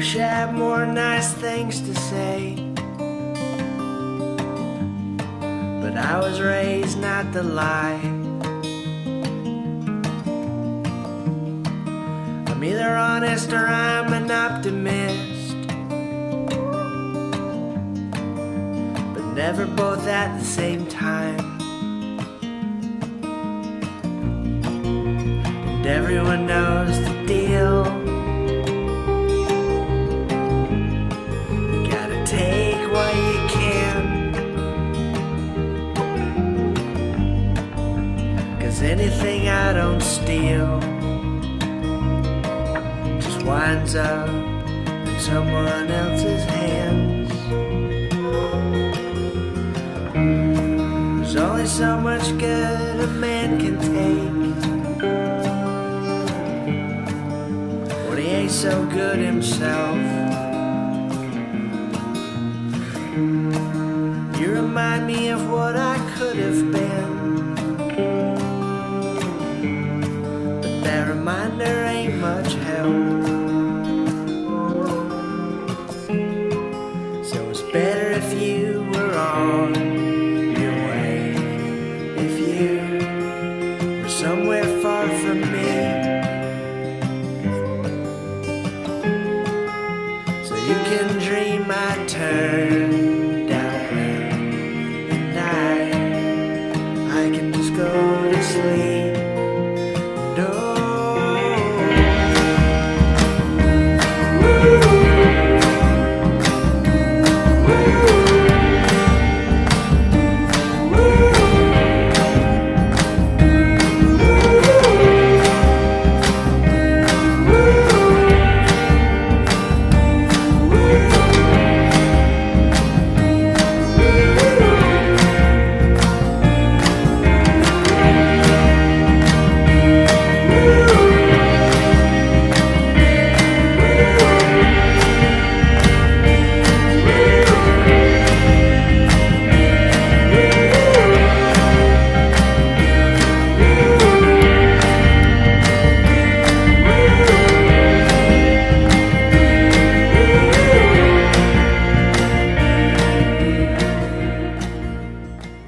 wish I had more nice things to say, but I was raised not to lie. I'm either honest or I'm an optimist, but never both at the same time. And everyone knows the deal. You gotta take what you can, 'cause anything I don't steal just winds up in someone else's hands. There's only so much good a man can take when he ain't so good himself. You remind me of what I could have been,